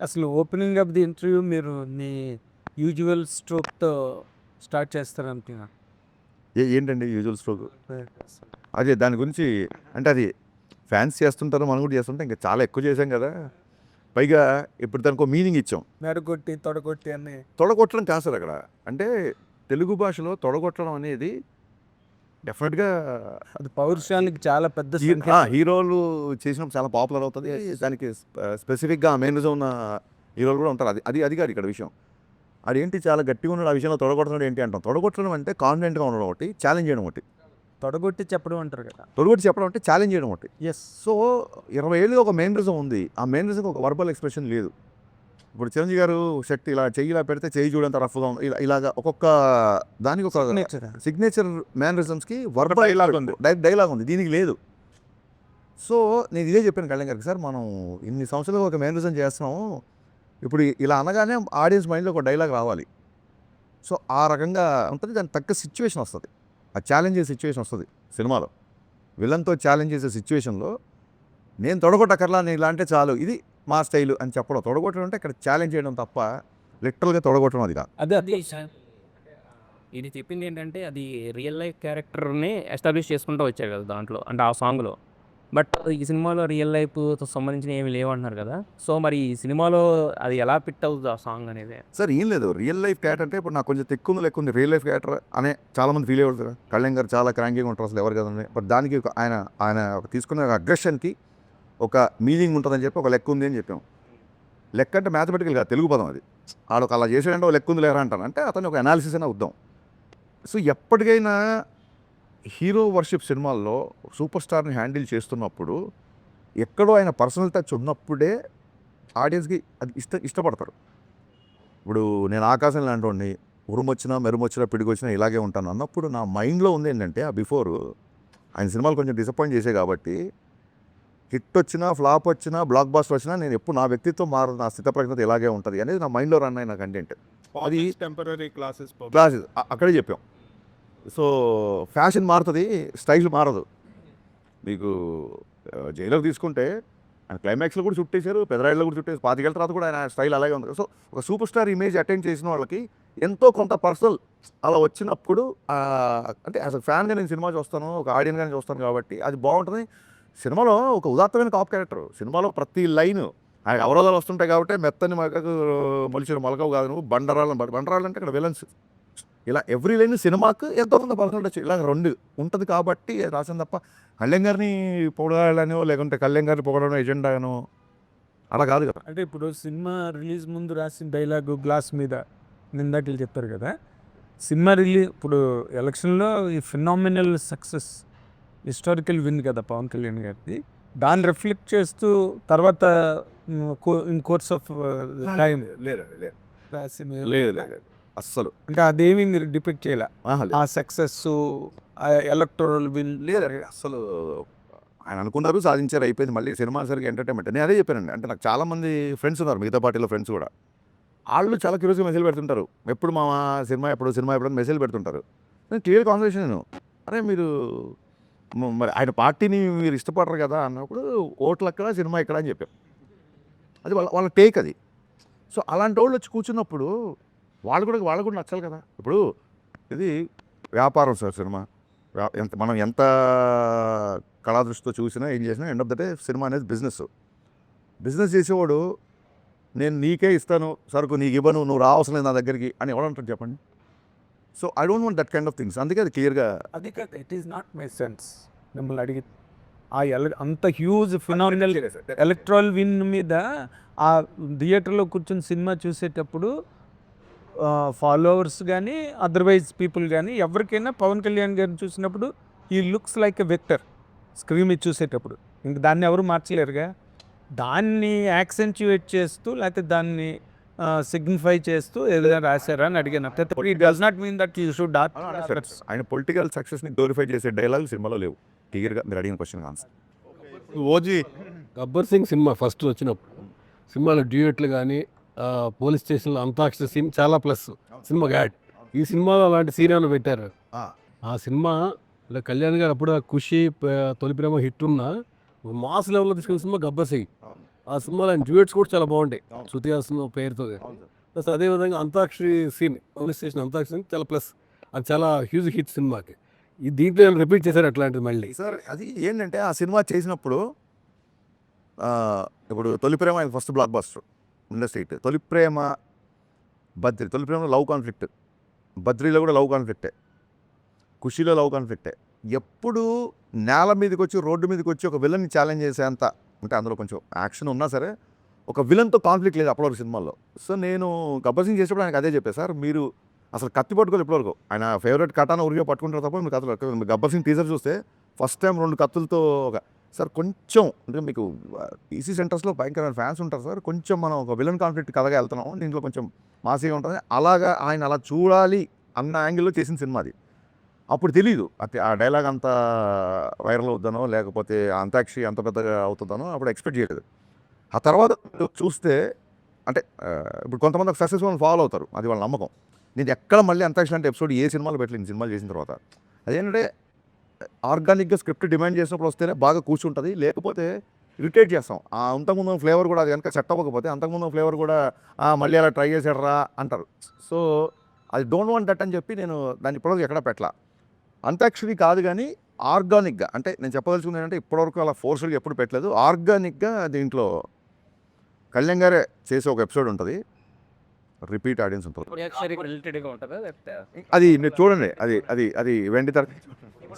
అసలు opening of the interview మీరు మీ usual స్ట్రోక్‌తో start చేస్తారనుకున్నా. ఏంటండి యూజువల్ స్ట్రోక్? అదే దాని గురించి అంటే అది ఫ్యాన్స్ చేస్తుంటారు, మనం కూడా చేస్తుంటాం. ఇంకా చాలా ఎక్కువ చేసాం కదా! పైగా ఇప్పుడు దానికో మీనింగ్ ఇచ్చాం. మెడగొట్టి, తొడగొట్టి అని. తొడగొట్టడం కాదు సార్ అక్కడ. అంటే తెలుగు భాషలో తొడగొట్టడం అనేది డెఫినెట్‌గా అది పౌరుషానికి చాలా పెద్ద సంకేతం. హీరోలు చేసినప్పుడు చాలా పాపులర్ అవుతుంది. దానికి స్పెసిఫిక్‌గా మేనరిజం ఉన్న హీరోలు కూడా ఉంటారు. అది అది అది కాదు ఇక్కడ విషయం. ఆడేంటి చాలా గట్టిగా ఉన్నాడు, ఆ విషయంలో తొడగొడుతున్నాడు ఏంటి అంటాం. తొడగొట్టడం అంటే కాన్ఫిడెంట్‌గా ఉండడం ఒకటి, ఛాలెంజ్ చేయడం ఒకటి. తొడగొట్టి చెప్పడం అంటారు కదా! తొడగొట్టి చెప్పడం అంటే ఛాలెంజ్ చేయడం ఒకటి. యెస్. సో 20 ఏళ్ళుగా ఒక మేనరిజం ఉంది. ఆ మేనరిజంకి ఒక వర్బల్ ఎక్స్‌ప్రెషన్ లేదు. ఇప్పుడు చిరంజీవి గారు శక్తి ఇలా చెయ్యి ఇలా పెడితే చెయ్యి చూడంత రఫ్‌గా ఉంది. ఇలాగా ఒక్కొక్క దానికి ఒక సిగ్నేచర్ మేనరిజమ్స్‌కి వర్బల్ డైలాగ్ ఉంది. డైలాగ్ ఉంది. దీనికి లేదు. సో నేను ఇదే చెప్పాను కళ్యాణ్ గారికి, సార్ మనం ఇన్ని సంవత్సరాలుగా ఒక మేనరిజం చేస్తున్నాము. ఇప్పుడు ఇలా అనగానే ఆడియన్స్ మైండ్‌లో ఒక డైలాగ్ రావాలి. సో ఆ రకంగా ఉంటుంది. దానికి తగ్గ సిచ్యువేషన్ వస్తుంది. ఆ ఛాలెంజ్ చేసే సిచ్యువేషన్ వస్తుంది సినిమాలో. విలన్‌తో ఛాలెంజ్ చేసే సిచ్యువేషన్‌లో నేను తొడగొట్టకర్లా, నేను ఇలా అంటే చాలు, ఇది మా స్టైలు అని చెప్పడం. తొడగొట్టడం అంటే ఇక్కడ ఛాలెంజ్ చేయడం తప్ప లిటరల్‌గా తొడగొట్టడం అది కాదు. అదే అది సార్ ఇది చెప్పింది ఏంటంటే అది రియల్ లైఫ్ క్యారెక్టర్ని ఎస్టాబ్లిష్ చేసుకుంటూ వచ్చారు కదా దాంట్లో అంటే ఆ సాంగ్లో. బట్ ఈ సినిమాలో రియల్ లైఫ్తో సంబంధించిన ఏమి లేవంటున్నారు కదా. సో మరి ఈ సినిమాలో అది ఎలా ఫిట్ అవుతుంది ఆ సాంగ్ అనేది? సార్ ఏం లేదు, రియల్ లైఫ్ క్యారెక్టర్ అంటే ఇప్పుడు నాకు కొంచెం తెక్కుంది లెక్కుంది రియల్ లైఫ్ క్యారెక్టర్ అనే చాలామంది ఫీల్ అయ్యారు కదా. కళ్యాణ్ గారు చాలా క్రాంకీగా ఉంటారు, అసలు ఎవరు కదండి. బట్ దానికి ఆయన ఆయన తీసుకున్న అగ్రెషన్కి ఒక మీనింగ్ ఉంటుందని చెప్పి ఒక లెక్క ఉంది అని చెప్పాం. లెక్క అంటే మ్యాథమెటికల్ కాదు, తెలుగు పదం అది. ఆడొక అలా చేసాడంటే ఒక లెక్క ఉంది లేరా అంటాను, అంటే అతను ఒక అనాలిసిస్ అయినా వద్దాం. సో ఎప్పటికైనా హీరో వర్షిప్ సినిమాల్లో సూపర్ స్టార్ని హ్యాండిల్ చేస్తున్నప్పుడు ఎక్కడో ఆయన పర్సనల్ టచ్ ఉన్నప్పుడే ఆడియన్స్కి అది ఇష్టపడతారు. ఇప్పుడు నేను ఆకాశం లాంటి ఉరుమొచ్చినా మెరుమొచ్చినా పిడిగొచ్చినా ఇలాగే ఉంటాను అన్నప్పుడు నా మైండ్లో ఉంది ఏంటంటే ఆ బిఫోర్ ఆయన సినిమాలు కొంచెం డిసప్పాయింట్ చేసే కాబట్టి హిట్ వచ్చినా ఫ్లాప్ వచ్చినా బ్లాక్ బాస్టర్ వచ్చినా నేను ఎప్పుడు నా వ్యక్తిత్వం మారు, నా స్థితప్రజ్ఞత ఇలాగే ఉంటుంది అనేది నా మైండ్లో రన్ అయిన కంటెంట్. అది టెంపరరీ క్లాసెస్ అక్కడే చెప్పాం. సో ఫ్యాషన్ మారుతుంది, స్టైల్ మారదు. మీకు జైలర్ తీసుకుంటే ఆయన క్లైమాక్స్లో కూడా చుట్టేశారు, పెదరాయిల్లో కూడా చుట్టేసి 25 ఏళ్ళ తర్వాత కూడా ఆయన స్టైల్ అలాగే ఉంది. సో ఒక సూపర్ స్టార్ ఇమేజ్ అటెండ్ చేసిన వాళ్ళకి ఎంతో కొంత పర్సనల్ అలా వచ్చినప్పుడు అంటే యాజ్ అ ఫ్యాన్గా నేను సినిమా చూస్తాను, ఒక ఆడియన్గానే చూస్తాను కాబట్టి అది బాగుంటుంది. సినిమాలో ఒక ఉదాత్తమైన కాప్ క్యారెక్టర్, సినిమాలో ప్రతి లైన్ ఆయన అవరోధాలు వస్తుంటాయి కాబట్టి మెత్తని మగకు మొలిచిన మొలకవు కాదు నువ్వు బండరాలు అంటే ఇక్కడ విలన్స్. ఇలా ఎవ్రీ లైన్ సినిమాకు ఎంతో కొంత పర్సనల్ టచ్ ఇలా రెండు ఉంటుంది కాబట్టి రాసింది తప్ప కళ్యాణ్ గారిని పొగడాలనో లేకుంటే కళ్యాణ్ గారిని పొగడనో ఎజెండానో అలా కాదు కదా. అంటే ఇప్పుడు సినిమా రిలీజ్ ముందు రాసిన డైలాగు గ్లాస్ మీద నిందాకలు చెప్పారు కదా. సినిమా ఇప్పుడు ఎలక్షన్లో ఈ ఫినామినల్ సక్సెస్ హిస్టారికల్ విన్ కదా పవన్ కళ్యాణ్ గారిది. దాన్ని రిఫ్లెక్ట్ చేస్తూ తర్వాత ఇన్ కోర్స్ ఆఫ్ టైం లేదు అస్సలు అంటే అదేమి మీరు డిపెక్ట్ చేయాల ఆ సక్సెస్ ఎలక్టోరల్ విన్ లేదు అసలు. ఆయన అనుకున్నారు, సాధించారు, అయిపోయింది. మళ్ళీ సినిమా సరిగ్గా ఎంటర్టైన్మెంట్. నేను అదే చెప్పానండి. అంటే నాకు చాలామంది ఫ్రెండ్స్ ఉన్నారు, మిగతా పార్టీలో ఫ్రెండ్స్ కూడా. వాళ్ళు చాలా క్యూరియస్గా మెసేజ్ పెడుతుంటారు, ఎప్పుడు మా సినిమా ఎప్పుడు మెసేజ్ పెడుతుంటారు. నేను క్లియర్ కాన్వర్సేషన్ నేను, అరే మీరు మరి ఆయన పార్టీని మీరు ఇష్టపడరు కదా అన్నప్పుడు ఓట్లు అక్కడ సినిమా ఇక్కడ అని చెప్పాం. అది వాళ్ళ టేక్ అది. సో అలాంటి వాళ్ళు వచ్చి కూర్చున్నప్పుడు వాళ్ళకు కూడా నచ్చాలి కదా. ఇప్పుడు ఇది వ్యాపారం సార్ సినిమా. మనం ఎంత కళాదృష్టితో చూసినా ఏం చేసినా end of the day cinema అనేది బిజినెస్ చేసేవాడు నేను నీకే ఇస్తాను సరుకు, నీకు ఇవ్వను, నువ్వు రావసరం లేదు నా దగ్గరికి అని ఎవడంటారు చెప్పండి. So I don't want that kind of things. అందుకే అది క్లియర్గా అది కాదు, it is not my sense. మిమ్మల్ని అడిగి అంత హ్యూజ్ ఫినామినల్ ఎలక్ట్రల్ విన్ మీద ఆ థియేటర్లో కూర్చొని సినిమా చూసేటప్పుడు ఫాలోవర్స్ కానీ అదర్వైజ్ పీపుల్ కానీ ఎవరికైనా పవన్ కళ్యాణ్ గారిని చూసినప్పుడు ఈ looks like a vector screen మీద చూసేటప్పుడు. ఇంక దాన్ని ఎవరు మార్చలేరుగా. దాన్ని యాక్సెంచుయేట్ చేస్తూ లేకపోతే దాన్ని సిగ్నిఫై చేస్తూ ఏదైనా రాశారా అని అడిగాను. It does not mean that you should dot. ఆయన పొలిటికల్ సక్సెస్ని గ్లోరిఫై చేసే డైలాగ్ సినిమాలో లేవు. క్లియర్గా మీరు అడిగిన question answer. OG Gabbar Singh cinema first వచ్చినప్పుడు సినిమాలో డ్యూయెట్లు కానీ పోలీస్ స్టేషన్లో అంతాక్షరి సీన్ చాలా ప్లస్ సినిమా యాడ్. ఈ సినిమాలో అలాంటి సీన్ ఏమైనా పెట్టారు? ఆ సినిమా కళ్యాణ్ గారు అప్పుడు ఖుషి తొలి ప్రేమ హిట్ ఉన్న మాస్ లెవెల్లో తీసుకున్న సినిమా గబ్బర్ సింగ్. ఆ సినిమాలో ఆయన డ్యూయట్స్ కూడా చాలా బాగుంటాయి అవును. శృతి హాసన్ పేరుతో. అవును సార్. ప్లస్ అదేవిధంగా antakshari scene, police station antakshari scene చాలా ప్లస్. అది చాలా హ్యూజ్ హిట్ సినిమాకి. ఈ దీంట్లో రిపీట్ చేశారు అట్లాంటిది మళ్ళీ. సార్ అది ఏంటంటే ఆ సినిమా చేసినప్పుడు ఇప్పుడు తొలి ప్రేమ ఆయన first block buster industry hit. తొలి ప్రేమ, బద్రి, తొలి ప్రేమలో లవ్ కాన్ఫ్లిక్ట్, బద్రీలో కూడా లవ్ కాన్ఫ్లిక్టే, ఖుషీలో లవ్ కాన్ఫ్లిక్టే. ఎప్పుడు నేల మీదకి వచ్చి రోడ్డు మీదకి వచ్చి ఒక విలన్ని ఛాలెంజ్ చేసేంత, అంటే అందులో కొంచెం యాక్షన్ ఉన్నా సరే ఒక విలన్తో కాన్ఫ్లిక్ట్ లేదు అప్పటివరకు సినిమాల్లో. సో నేను గబ్బర్ సింగ్ చేసేప్పుడు ఆయనకు అదే చెప్పాను సార్, మీరు అసలు కత్తి పట్టుకోలేదు ఇప్పటివరకు. ఆయన ఫేవరెట్ కటాన ఉరిగా పట్టుకుంటారు తప్ప మీకు కథలు. గబ్బర్ సింగ్ టీజర్ చూస్తే ఫస్ట్ టైం 2 కత్తులతో సార్ కొంచెం, అంటే మీకు ఈసీ సెంటర్స్లో భయంకరమైన ఫ్యాన్స్ ఉంటారు సార్, కొంచెం మనం ఒక విలన్ కాన్ఫ్లిక్ట్ కథగా వెళ్తున్నాం, దీంట్లో కొంచెం మాసీగా ఉంటుంది, అలాగా ఆయన అలా చూడాలి అన్న యాంగిల్లో చేసిన సినిమా అది. అప్పుడు తెలీదు ఆ డైలాగ్ అంత వైరల్ అవుతానో లేకపోతే అంతాక్షరి అంత పెద్దగా అవుతుందనో అప్పుడు ఎక్స్పెక్ట్ చేయలేదు. ఆ తర్వాత చూస్తే అంటే ఇప్పుడు కొంతమంది ఒక సక్సెస్ఫుల్ ఫాలో అవుతారు, అది వాళ్ళ నమ్మకం. నేను ఎక్కడ మళ్ళీ అంతాక్షరి అంటే ఎపిసోడ్ ఏ సినిమాలో పెట్టలేదు సినిమాలు చేసిన తర్వాత. అదేంటంటే ఆర్గానిక్గా స్క్రిప్ట్ డిమాండ్ చేసినప్పుడు వస్తేనే బాగా కూర్చుంటుంది, లేకపోతే ఇరిటేట్ చేస్తాం. ఆ అంతకుముందు ఫ్లేవర్ కూడా అది కనుక సెట్ అవ్వకపోతే అంతకుముందు ఫ్లేవర్ కూడా మళ్ళీ అలా ట్రై చేసాడరా అంటారు. సో అది డోంట్ వాంట్ దట్ అని చెప్పి నేను దాన్ని ఇప్పటివరకు ఎక్కడ పెట్టలా. అంతాక్షరి కాదు కానీ ఆర్గానిక్గా, అంటే నేను చెప్పదలుచుకుంది ఏంటంటే ఇప్పటివరకు అలా ఫోర్స్గా ఎప్పుడు పెట్టలేదు. ఆర్గానిక్గా దీంట్లో కళ్యాణ్ గారే చేసే ఒక ఎపిసోడ్ ఉంటుంది, రిపీట్ ఆడియన్స్ ఉంటుంది. రిలేటెడ్గా ఉంటుందా లేకపోతే అది మీరు చూడండి, అది అది అది వెండి తర